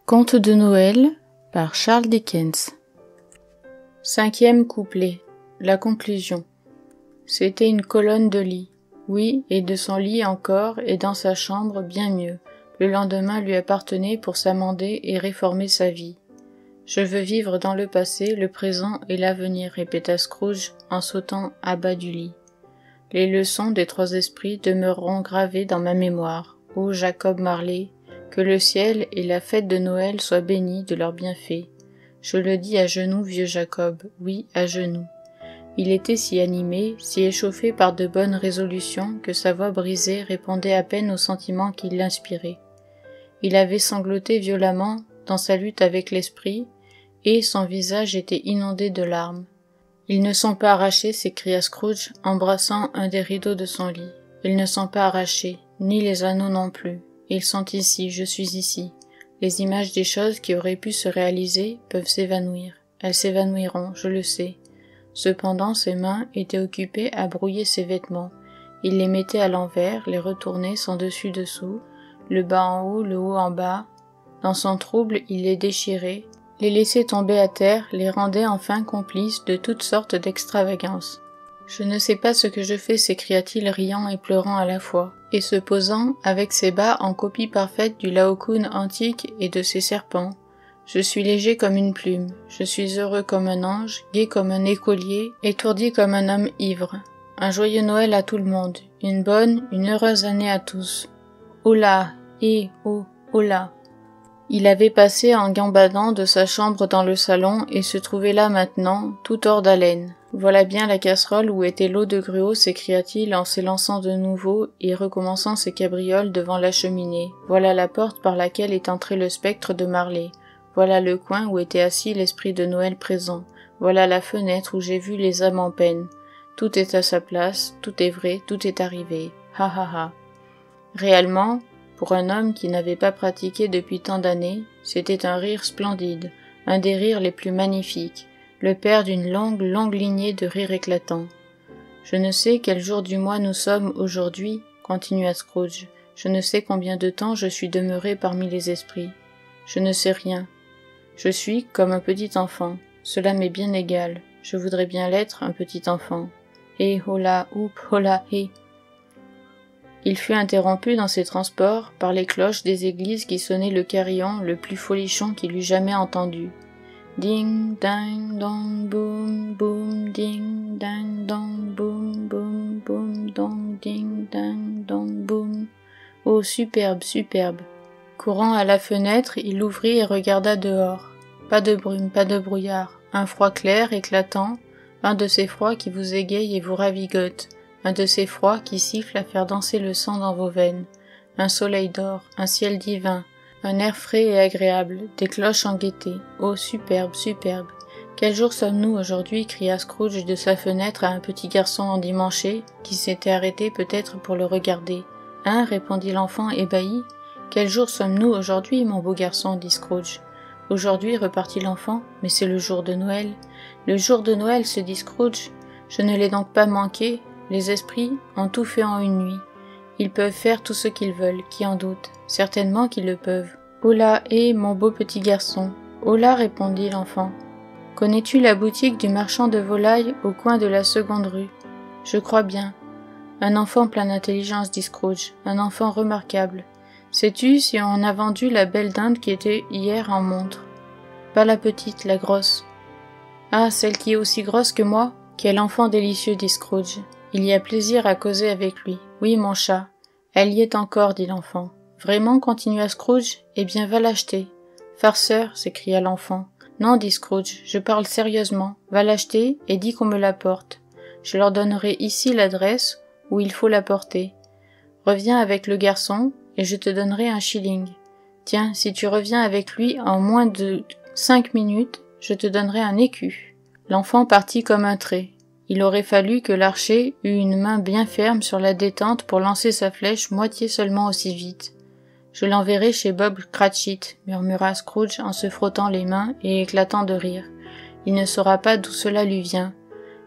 Conte de Noël par Charles Dickens. 5e couplet. La conclusion. C'était une colonne de lit. Oui, et de son lit encore, et dans sa chambre bien mieux. Le lendemain lui appartenait pour s'amender et réformer sa vie. Je veux vivre dans le passé, le présent et l'avenir, répéta Scrooge en sautant à bas du lit. Les leçons des trois esprits demeureront gravées dans ma mémoire. Ô Jacob Marley, que le ciel et la fête de Noël soient bénis de leurs bienfaits. Je le dis à genoux, vieux Jacob, oui, à genoux. Il était si animé, si échauffé par de bonnes résolutions, que sa voix brisée répondait à peine aux sentiments qui l'inspiraient. Il avait sangloté violemment dans sa lutte avec l'esprit, et son visage était inondé de larmes. « Ils ne sont pas arrachés, s'écria Scrooge, embrassant un des rideaux de son lit. « Ils ne sont pas arrachés, ni les anneaux non plus. Ils sont ici, je suis ici. Les images des choses qui auraient pu se réaliser peuvent s'évanouir. Elles s'évanouiront, je le sais. » Cependant, ses mains étaient occupées à brouiller ses vêtements. Il les mettait à l'envers, les retournait sans dessus-dessous, le bas en haut, le haut en bas. Dans son trouble, il les déchirait, les laissait tomber à terre, les rendait enfin complices de toutes sortes d'extravagances. « Je ne sais pas ce que je fais, s'écria-t-il riant et pleurant à la fois, et se posant avec ses bas en copie parfaite du Laocoon antique et de ses serpents. Je suis léger comme une plume, je suis heureux comme un ange, gai comme un écolier, étourdi comme un homme ivre. Un joyeux Noël à tout le monde, une bonne, une heureuse année à tous. Hola, hola. Il avait passé en gambadant de sa chambre dans le salon et se trouvait là maintenant, tout hors d'haleine. Voilà bien la casserole où était l'eau de gruau, s'écria-t-il en s'élançant de nouveau et recommençant ses cabrioles devant la cheminée. Voilà la porte par laquelle est entré le spectre de Marley. Voilà le coin où était assis l'esprit de Noël présent. Voilà la fenêtre où j'ai vu les âmes en peine. Tout est à sa place, tout est vrai, tout est arrivé. Ha ha ha. Réellement, pour un homme qui n'avait pas pratiqué depuis tant d'années, c'était un rire splendide, un des rires les plus magnifiques, le père d'une longue lignée de rires éclatants. « Je ne sais quel jour du mois nous sommes aujourd'hui, » continua Scrooge. « Je ne sais combien de temps je suis demeuré parmi les esprits. Je ne sais rien. Je suis comme un petit enfant. Cela m'est bien égal. Je voudrais bien l'être, un petit enfant. Et hola, hola, hé. » Il fut interrompu dans ses transports par les cloches des églises qui sonnaient le carillon le plus folichon qu'il eût jamais entendu. Ding, dang, dong, boum, boum, ding, dang, dong, boum, boum, boum, dong, ding, dang, dong, boum. Oh, superbe, superbe. Courant à la fenêtre, il l'ouvrit et regarda dehors. Pas de brume, pas de brouillard. Un froid clair, éclatant, un de ces froids qui vous égayent et vous ravigotent. Un de ces froids qui sifflent à faire danser le sang dans vos veines. Un soleil d'or, un ciel divin, un air frais et agréable, des cloches en gaieté. Oh, superbe, superbe. Quel jour sommes-nous aujourd'hui, cria Scrooge de sa fenêtre à un petit garçon endimanché, qui s'était arrêté peut-être pour le regarder. Hein, répondit l'enfant ébahi. Quel jour sommes-nous aujourd'hui, mon beau garçon, dit Scrooge. Aujourd'hui, repartit l'enfant, mais c'est le jour de Noël. Le jour de Noël, se dit Scrooge. Je ne l'ai donc pas manqué. Les esprits ont tout fait en une nuit. Ils peuvent faire tout ce qu'ils veulent, qui en doute? Certainement qu'ils le peuvent. « Hola, mon beau petit garçon. »« Hola, répondit l'enfant. Connais-tu la boutique du marchand de volailles au coin de la seconde rue? Je crois bien. Un enfant plein d'intelligence, dit Scrooge. Un enfant remarquable. Sais-tu si on a vendu la belle dinde qui était hier en montre? Pas la petite, la grosse. Ah, celle qui est aussi grosse que moi? Quel enfant délicieux, dit Scrooge. Il y a plaisir à causer avec lui. Oui, mon chat. Elle y est encore, dit l'enfant. Vraiment, continua Scrooge. Eh bien, va l'acheter. Farceur, s'écria l'enfant. Non, dit Scrooge, je parle sérieusement. Va l'acheter et dis qu'on me l'apporte. Je leur donnerai ici l'adresse où il faut l'apporter. Reviens avec le garçon et je te donnerai un shilling. Tiens, si tu reviens avec lui en moins de 5 minutes, je te donnerai un écu. L'enfant partit comme un trait. Il aurait fallu que l'archer eût une main bien ferme sur la détente pour lancer sa flèche moitié seulement aussi vite. « Je l'enverrai chez Bob Cratchit » murmura Scrooge en se frottant les mains et éclatant de rire. « Il ne saura pas d'où cela lui vient.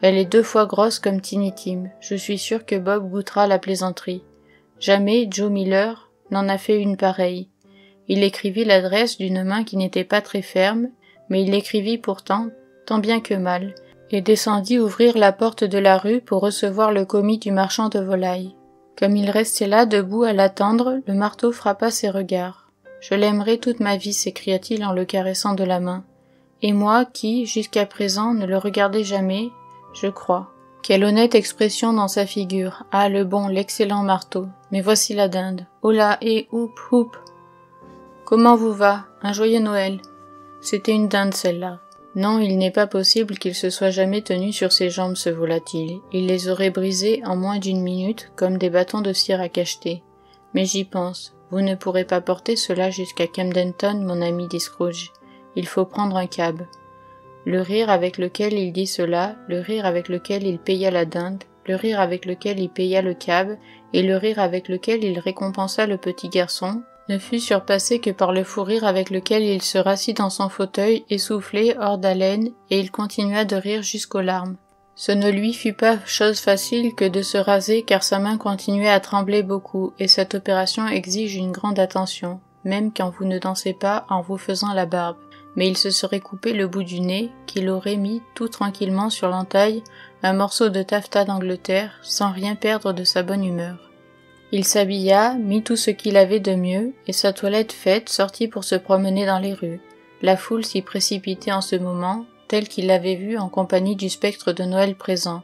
Elle est 2 fois grosse comme Tiny Tim. Je suis sûr que Bob goûtera la plaisanterie. Jamais Joe Miller n'en a fait une pareille. Il écrivit l'adresse d'une main qui n'était pas très ferme, mais il l'écrivit pourtant, tant bien que mal, et descendit ouvrir la porte de la rue pour recevoir le commis du marchand de volailles. Comme il restait là, debout à l'attendre, le marteau frappa ses regards. « Je l'aimerai toute ma vie », s'écria-t-il en le caressant de la main. « Et moi, qui, jusqu'à présent, ne le regardais jamais, je crois. » Quelle honnête expression dans sa figure. Ah, le bon, l'excellent marteau. Mais voici la dinde. Oh là, et houp, houp. Comment vous va? Un joyeux Noël. C'était une dinde, celle-là. Non, il n'est pas possible qu'il se soit jamais tenu sur ses jambes, se vola-t-il. Il les aurait brisées en moins d'une minute, comme des bâtons de cire à cacheter. Mais j'y pense. Vous ne pourrez pas porter cela jusqu'à Camdenton, mon ami, dit Scrooge. Il faut prendre un cab. Le rire avec lequel il dit cela, le rire avec lequel il paya la dinde, le rire avec lequel il paya le cab, et le rire avec lequel il récompensa le petit garçon, ne fut surpassé que par le fou rire avec lequel il se rassit dans son fauteuil, essoufflé, hors d'haleine, et il continua de rire jusqu'aux larmes. Ce ne lui fut pas chose facile que de se raser, car sa main continuait à trembler beaucoup, et cette opération exige une grande attention, même quand vous ne dansez pas en vous faisant la barbe. Mais il se serait coupé le bout du nez, qu'il aurait mis tout tranquillement sur l'entaille un morceau de taffetas d'Angleterre, sans rien perdre de sa bonne humeur. Il s'habilla, mit tout ce qu'il avait de mieux, et sa toilette faite, sortit pour se promener dans les rues. La foule s'y précipitait en ce moment, telle qu'il l'avait vue en compagnie du spectre de Noël présent.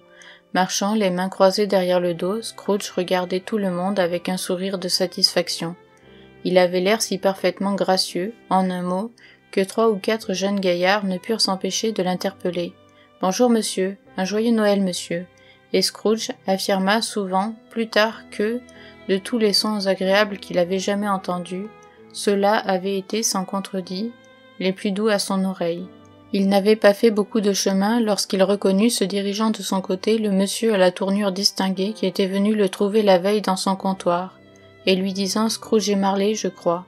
Marchant, les mains croisées derrière le dos, Scrooge regardait tout le monde avec un sourire de satisfaction. Il avait l'air si parfaitement gracieux, en un mot, que 3 ou 4 jeunes gaillards ne purent s'empêcher de l'interpeller. « Bonjour, monsieur. Un joyeux Noël, monsieur. » Et Scrooge affirma souvent, plus tard, que, de tous les sons agréables qu'il avait jamais entendus, ceux-là avaient été, sans contredit, les plus doux à son oreille. Il n'avait pas fait beaucoup de chemin lorsqu'il reconnut, se dirigeant de son côté, le monsieur à la tournure distinguée qui était venu le trouver la veille dans son comptoir, et lui disant « Scrooge et Marley, je crois ».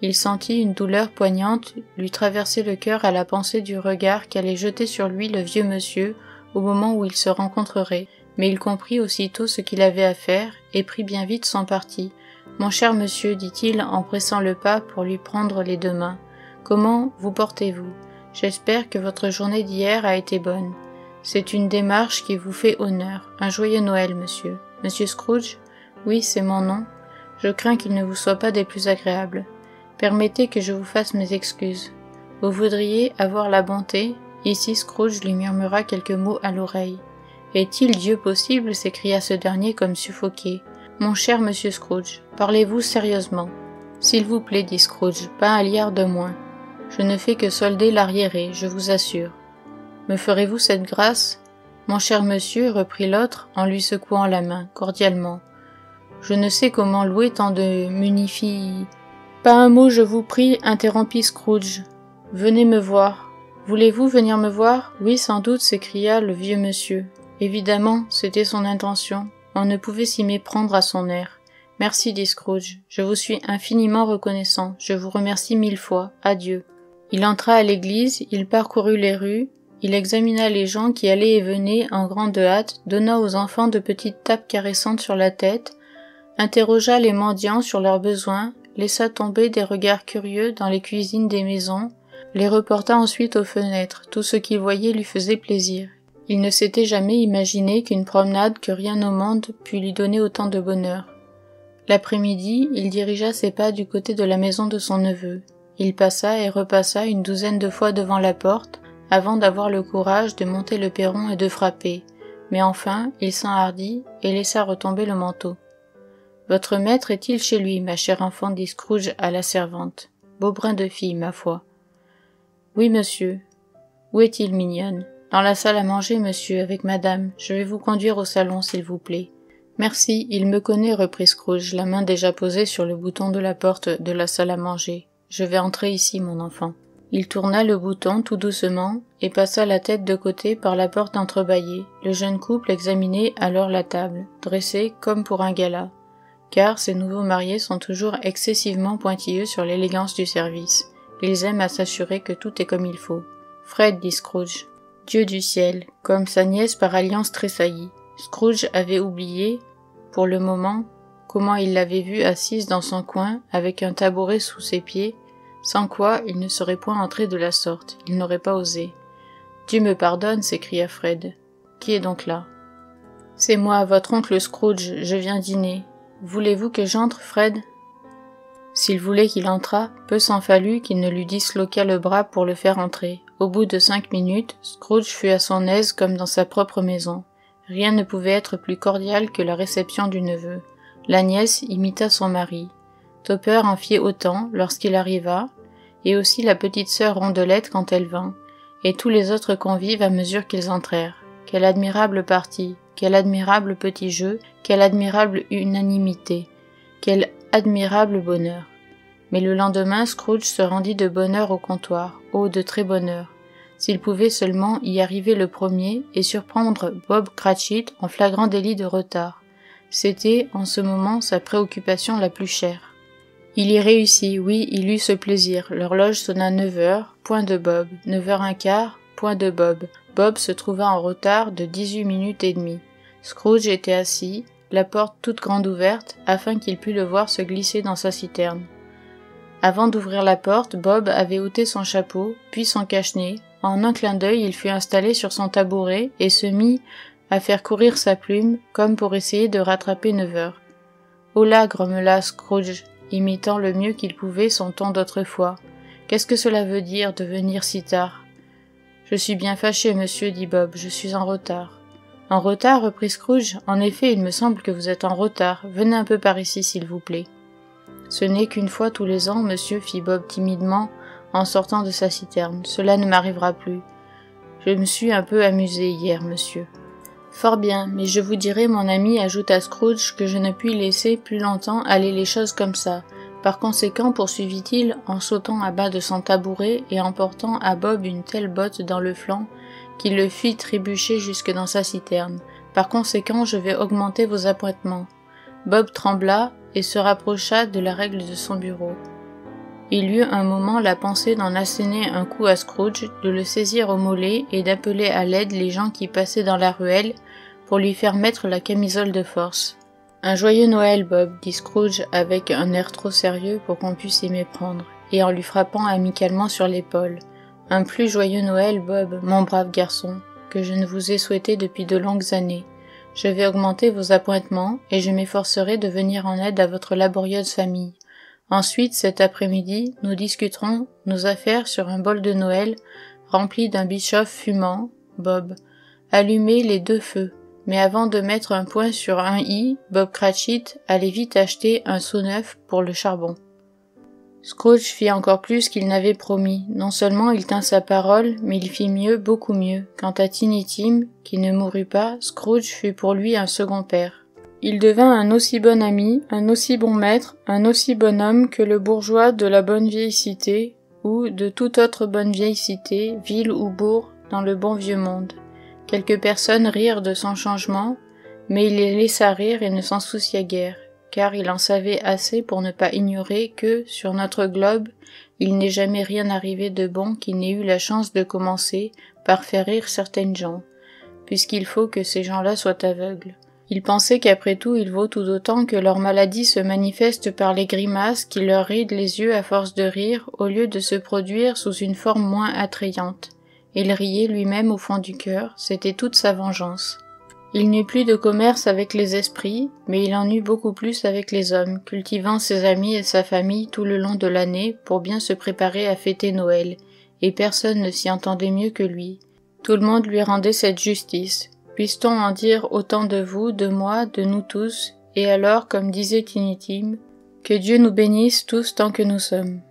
Il sentit une douleur poignante lui traverser le cœur à la pensée du regard qu'allait jeter sur lui le vieux monsieur au moment où ils se rencontreraient, mais il comprit aussitôt ce qu'il avait à faire et prit bien vite son parti. « Mon cher monsieur, dit-il en pressant le pas pour lui prendre les 2 mains, comment vous portez-vous? J'espère que votre journée d'hier a été bonne. C'est une démarche qui vous fait honneur. Un joyeux Noël, monsieur. Monsieur Scrooge? Oui, c'est mon nom. Je crains qu'il ne vous soit pas des plus agréables. Permettez que je vous fasse mes excuses. Vous voudriez avoir la bonté... » Ici Scrooge lui murmura quelques mots à l'oreille. « Est-il Dieu possible ?» s'écria ce dernier comme suffoqué. « Mon cher monsieur Scrooge, parlez-vous sérieusement ?»« S'il vous plaît, dit Scrooge, pas un liard de moins. Je ne fais que solder l'arriéré, je vous assure. Me ferez-vous cette grâce ?»« Mon cher monsieur, reprit l'autre en lui secouant la main, cordialement. Je ne sais comment louer tant de munifi... Pas un mot, je vous prie, interrompit Scrooge. Venez me voir. Voulez-vous venir me voir? Oui, sans doute, s'écria le vieux monsieur. Évidemment, c'était son intention. On ne pouvait s'y méprendre à son air. Merci, dit Scrooge. Je vous suis infiniment reconnaissant. Je vous remercie 1000 fois. Adieu. Il entra à l'église, il parcourut les rues, il examina les gens qui allaient et venaient en grande hâte, donna aux enfants de petites tapes caressantes sur la tête, interrogea les mendiants sur leurs besoins, laissa tomber des regards curieux dans les cuisines des maisons, les reporta ensuite aux fenêtres. Tout ce qu'il voyait lui faisait plaisir. Il ne s'était jamais imaginé qu'une promenade, que rien au monde pût lui donner autant de bonheur. L'après-midi, il dirigea ses pas du côté de la maison de son neveu. Il passa et repassa une 12aine de fois devant la porte, avant d'avoir le courage de monter le perron et de frapper. Mais enfin, il s'enhardit et laissa retomber le manteau. « Votre maître est-il chez lui, ma chère enfant ?» dit Scrooge à la servante. « Beau brin de fille, ma foi. »« Oui, monsieur. Où est-il, mignonne ? » ?»« Dans la salle à manger, monsieur, avec madame. Je vais vous conduire au salon, s'il vous plaît. »« Merci, il me connaît, reprit Scrooge, la main déjà posée sur le bouton de la porte de la salle à manger. Je vais entrer ici, mon enfant. » Il tourna le bouton tout doucement et passa la tête de côté par la porte entrebâillée. Le jeune couple examinait alors la table, dressée comme pour un gala. Car ces nouveaux mariés sont toujours excessivement pointilleux sur l'élégance du service. Ils aiment à s'assurer que tout est comme il faut. « Fred, dit Scrooge. »« Dieu du ciel !» Comme sa nièce par alliance tressaillit. Scrooge avait oublié, pour le moment, comment il l'avait vue assise dans son coin, avec un tabouret sous ses pieds, sans quoi il ne serait point entré de la sorte, il n'aurait pas osé. « Dieu me pardonne » s'écria Fred. « Qui est donc là ?»« C'est moi, votre oncle Scrooge, je viens dîner. Voulez-vous que j'entre, Fred ?» S'il voulait qu'il entrât, peu s'en fallut qu'il ne lui disloquât le bras pour le faire entrer. Au bout de 5 minutes, Scrooge fut à son aise comme dans sa propre maison. Rien ne pouvait être plus cordial que la réception du neveu. La nièce imita son mari. Topper en fit autant lorsqu'il arriva, et aussi la petite sœur Rondelette quand elle vint, et tous les autres convives à mesure qu'ils entrèrent. Quelle admirable partie, quel admirable petit jeu, quelle admirable unanimité, quel admirable bonheur. Mais le lendemain, Scrooge se rendit de bonne heure au comptoir, de très bonne heure. S'il pouvait seulement y arriver le premier et surprendre Bob Cratchit en flagrant délit de retard. C'était, en ce moment, sa préoccupation la plus chère. Il y réussit, oui, il eut ce plaisir. L'horloge sonna 9 heures, point de Bob. 9h15, point de Bob. Bob se trouva en retard de 18 minutes et demie. Scrooge était assis, la porte toute grande ouverte, afin qu'il pût le voir se glisser dans sa citerne. Avant d'ouvrir la porte, Bob avait ôté son chapeau, puis son cache-nez. En un clin d'œil, il fut installé sur son tabouret et se mit à faire courir sa plume, comme pour essayer de rattraper 9 heures. « Oh là !» grommela Scrooge, imitant le mieux qu'il pouvait son ton d'autrefois. « Qu'est-ce que cela veut dire, de venir si tard ?»« Je suis bien fâché, monsieur, dit Bob, je suis en retard. »« En retard, reprit Scrooge, en effet, il me semble que vous êtes en retard. Venez un peu par ici, s'il vous plaît. »« Ce n'est qu'une fois tous les ans, monsieur, fit Bob timidement, en sortant de sa citerne. Cela ne m'arrivera plus. Je me suis un peu amusé hier, monsieur. »« Fort bien, mais je vous dirai, mon ami, ajouta Scrooge, que je ne puis laisser plus longtemps aller les choses comme ça. Par conséquent, poursuivit-il, en sautant à bas de son tabouret et en portant à Bob une telle botte dans le flanc, qu'il le fit trébucher jusque dans sa citerne. Par conséquent, je vais augmenter vos appointements. Bob trembla et se rapprocha de la règle de son bureau. Il eut un moment la pensée d'en asséner un coup à Scrooge, de le saisir au mollet et d'appeler à l'aide les gens qui passaient dans la ruelle pour lui faire mettre la camisole de force. « Un joyeux Noël, Bob, » dit Scrooge avec un air trop sérieux pour qu'on puisse y méprendre, et en lui frappant amicalement sur l'épaule. « Un plus joyeux Noël, Bob, mon brave garçon, que je ne vous ai souhaité depuis de longues années. Je vais augmenter vos appointements, et je m'efforcerai de venir en aide à votre laborieuse famille. Ensuite, cet après-midi, nous discuterons nos affaires sur un bol de Noël rempli d'un bischoff fumant, Bob. Allumez les 2 feux. Mais avant de mettre un point sur un i, Bob Cratchit allait vite acheter un seau neuf pour le charbon. Scrooge fit encore plus qu'il n'avait promis. Non seulement il tint sa parole, mais il fit mieux, beaucoup mieux. Quant à Tiny Tim, qui ne mourut pas, Scrooge fut pour lui un second père. Il devint un aussi bon ami, un aussi bon maître, un aussi bon homme que le bourgeois de la bonne vieille cité, ou de toute autre bonne vieille cité, ville ou bourg, dans le bon vieux monde. Quelques personnes rirent de son changement, mais il les laissa rire et ne s'en soucia guère, car il en savait assez pour ne pas ignorer que, sur notre globe, il n'est jamais rien arrivé de bon qui n'ait eu la chance de commencer par faire rire certaines gens, puisqu'il faut que ces gens-là soient aveugles. Il pensait qu'après tout il vaut tout autant que leur maladie se manifeste par les grimaces qui leur rident les yeux à force de rire, au lieu de se produire sous une forme moins attrayante. Il riait lui-même au fond du cœur, c'était toute sa vengeance. Il n'eut plus de commerce avec les esprits, mais il en eut beaucoup plus avec les hommes, cultivant ses amis et sa famille tout le long de l'année pour bien se préparer à fêter Noël, et personne ne s'y entendait mieux que lui. Tout le monde lui rendait cette justice. Puisse-t-on en dire autant de vous, de moi, de nous tous, et alors, comme disait Tiny Tim, que Dieu nous bénisse tous tant que nous sommes.